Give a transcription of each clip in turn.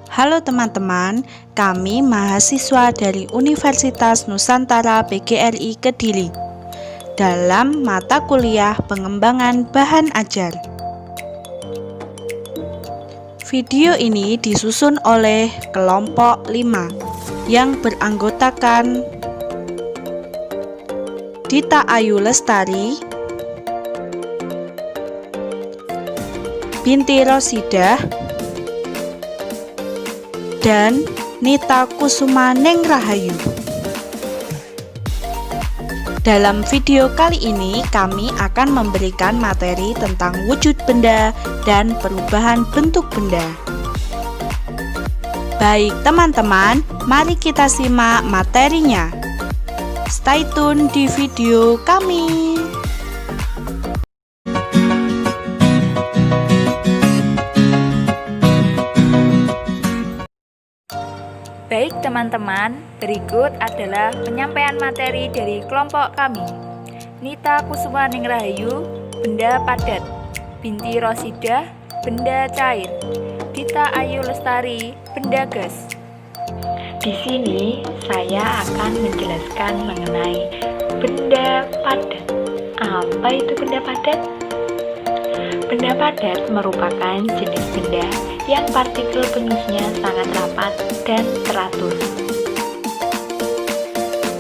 Halo teman-teman, kami mahasiswa dari Universitas Nusantara PGRI Kediri dalam mata kuliah pengembangan bahan ajar. Video ini disusun oleh kelompok 5 yang beranggotakan Dita Ayu Lestari, Binti Rosidah, dan Nita Kusuma Neng Rahayu. Dalam video kali ini kami akan memberikan materi tentang wujud benda dan perubahan bentuk benda. Baik teman-teman, mari kita simak materinya. Stay tune di video kami. Baik teman-teman, berikut adalah penyampaian materi dari kelompok kami. Nita Kusuma Ning Rahayu, benda padat. Binti Rosidah, benda cair. Dita Ayu Lestari, benda gas. Di sini saya akan menjelaskan mengenai benda padat. Apa itu benda padat? Benda padat merupakan jenis benda yang partikel penyusunnya sangat rapat dan teratur.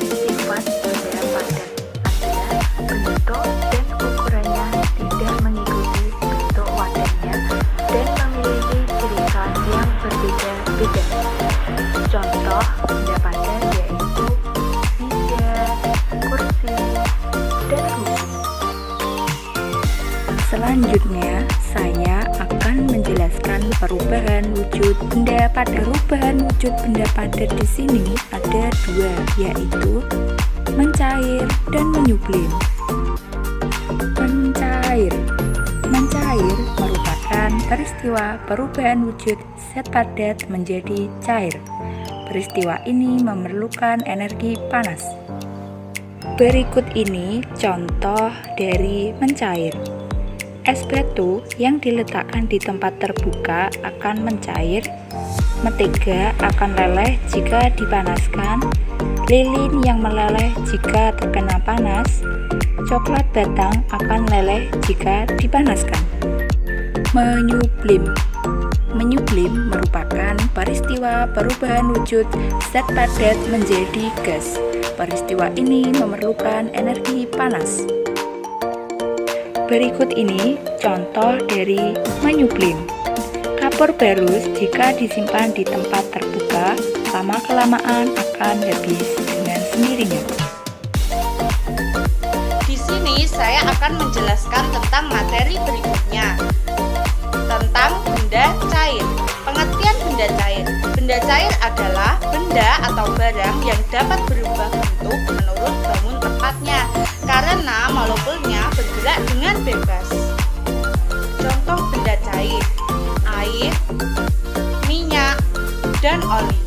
Sifat benda padat adalah bentuk dan ukurannya tidak mengikuti bentuk wadahnya dan memiliki ciri khas yang berbeda-beda. Contoh benda padat yaitu meja, kursi, dan buku. Selanjutnya, saya akan menjelaskan perubahan wujud benda padat. Perubahan wujud benda padat di sini ada dua, yaitu mencair dan menyublim. Mencair merupakan peristiwa perubahan wujud zat padat menjadi cair. Peristiwa ini memerlukan energi panas. Berikut ini contoh dari mencair. Es batu yang diletakkan di tempat terbuka akan mencair, mentega akan meleleh jika dipanaskan, lilin yang meleleh jika terkena panas, coklat batang akan meleleh jika dipanaskan. Menyublim merupakan peristiwa perubahan wujud zat padat menjadi gas. Peristiwa ini memerlukan energi panas. Berikut ini contoh dari menyublim. Kapur barus jika disimpan di tempat terbuka, lama-kelamaan akan habis dengan sendirinya. Di sini saya akan menjelaskan tentang materi berikutnya, tentang benda cair. Pengertian benda cair. Benda cair adalah benda atau barang yang dapat berubah bentuk menurut bangun tempatnya karena molekulnya bergerak dengan bebas. Contoh benda cair: air, minyak, dan oli.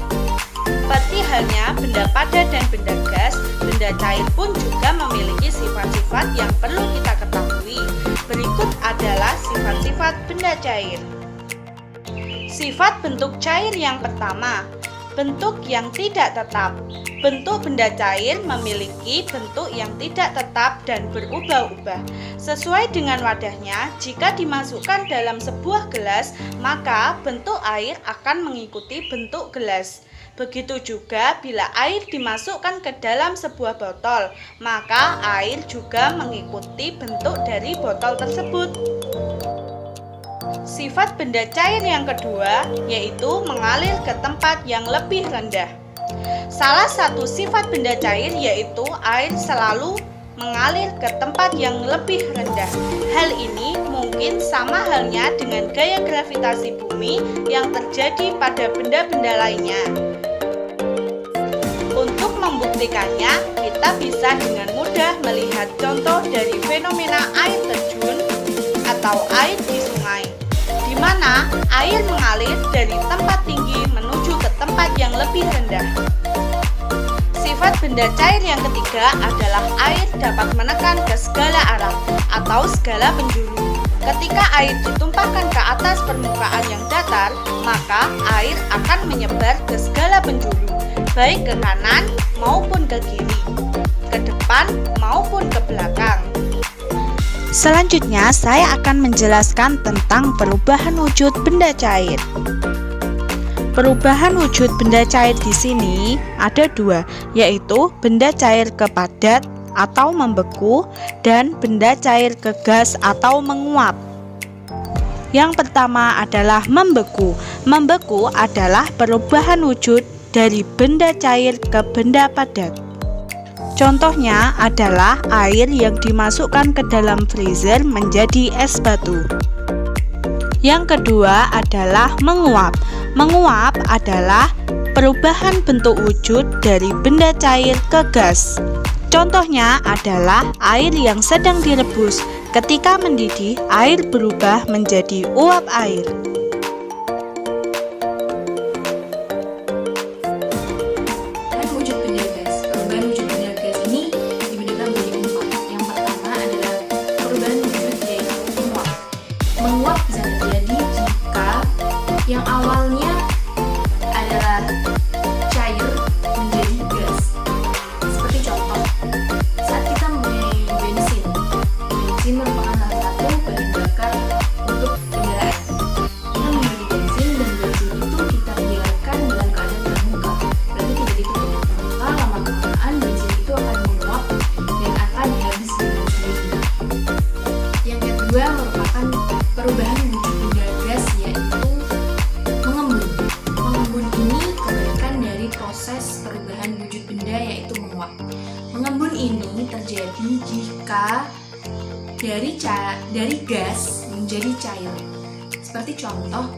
Seperti halnya benda padat dan benda gas, benda cair pun juga memiliki sifat-sifat yang perlu kita ketahui. Berikut adalah sifat-sifat benda cair. Sifat bentuk cair yang pertama, bentuk yang tidak tetap. Bentuk benda cair memiliki bentuk yang tidak tetap dan berubah-ubah. Sesuai dengan wadahnya, jika dimasukkan dalam sebuah gelas, maka bentuk air akan mengikuti bentuk gelas. Begitu juga bila air dimasukkan ke dalam sebuah botol, maka air juga mengikuti bentuk dari botol tersebut. Sifat benda cair yang kedua yaitu mengalir ke tempat yang lebih rendah. Salah satu sifat benda cair yaitu air selalu mengalir ke tempat yang lebih rendah. Hal ini mungkin sama halnya dengan gaya gravitasi bumi yang terjadi pada benda-benda lainnya. Untuk membuktikannya, kita bisa dengan mudah melihat contoh dari fenomena air terjun atau air di sungai, di mana air mengalir dari tempat tinggi menuju ke tempat yang lebih rendah. Sifat benda cair yang ketiga adalah air dapat menekan ke segala arah atau segala penjuru. Ketika air ditumpahkan ke atas permukaan yang datar, maka air akan menyebar ke segala penjuru, baik ke kanan maupun ke kiri, ke depan maupun ke belakang. Selanjutnya, saya akan menjelaskan tentang perubahan wujud benda cair. Perubahan wujud benda cair di sini ada dua, yaitu benda cair ke padat atau membeku dan benda cair ke gas atau menguap. Yang pertama adalah membeku. Membeku adalah perubahan wujud dari benda cair ke benda padat. Contohnya adalah air yang dimasukkan ke dalam freezer menjadi es batu. Yang kedua adalah menguap. Menguap adalah perubahan bentuk wujud dari benda cair ke gas. Contohnya adalah air yang sedang direbus. Ketika mendidih, air berubah menjadi uap air. Wujud benda gas. Perubahan wujud benda gas ini dibedakan menjadi 4. Yang pertama adalah perubahan wujud yaitu menguap. Menguap bisa terjadi jika yang awalnya adalah cair menjadi gas. Seperti contoh, saat kita mempunyai bensin merupakan salah satu bahan bakar untuk kendaraan. Kita membeli bensin dan bensin itu kita biarkan dalam keadaan terbuka, berarti tidak ditutup. Maka lama-kelamaan bensin itu akan menguap dan akan habis dengan sendirinya. Yang kedua merupakan perubahan wujud benda gas yaitu mengembun. Mengembun ini kebalikan dari proses perubahan wujud benda yaitu menguap. Mengembun ini terjadi jika dari gas menjadi cair. Seperti contoh,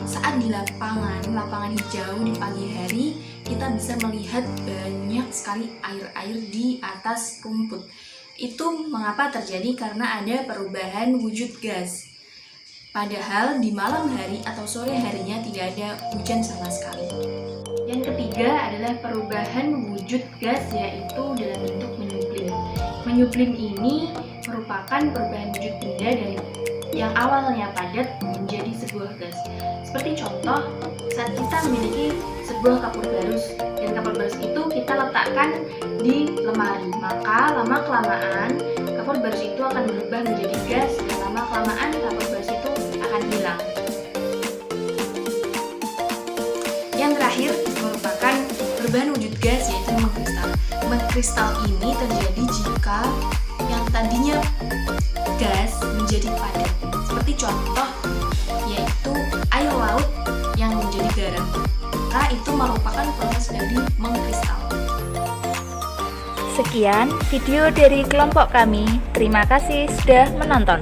saat di lapangan hijau di pagi hari, kita bisa melihat banyak sekali air-air di atas rumput. Itu mengapa terjadi karena ada perubahan wujud gas. Padahal di malam hari atau sore harinya tidak ada hujan sama sekali. Yang ketiga adalah perubahan wujud gas yaitu dalam bentuk menyublim. Menyublim ini merupakan perubahan wujud benda dari yang awalnya padat menjadi sebuah gas. Seperti contoh, saat kita memiliki sebuah kapur barus dan kapur barus itu kita letakkan di lemari, maka lama-kelamaan kapur barus itu akan berubah menjadi gas dan lama-kelamaan kapur barus itu akan hilang. Yang terakhir merupakan perubahan wujud gas yaitu mengkristal. Mengkristal ini terjadi jika yang tadinya gas menjadi padat. Seperti contoh yaitu air laut yang menjadi garam. Maka itu merupakan proses dari mengkristal. Sekian video dari kelompok kami. Terima kasih sudah menonton.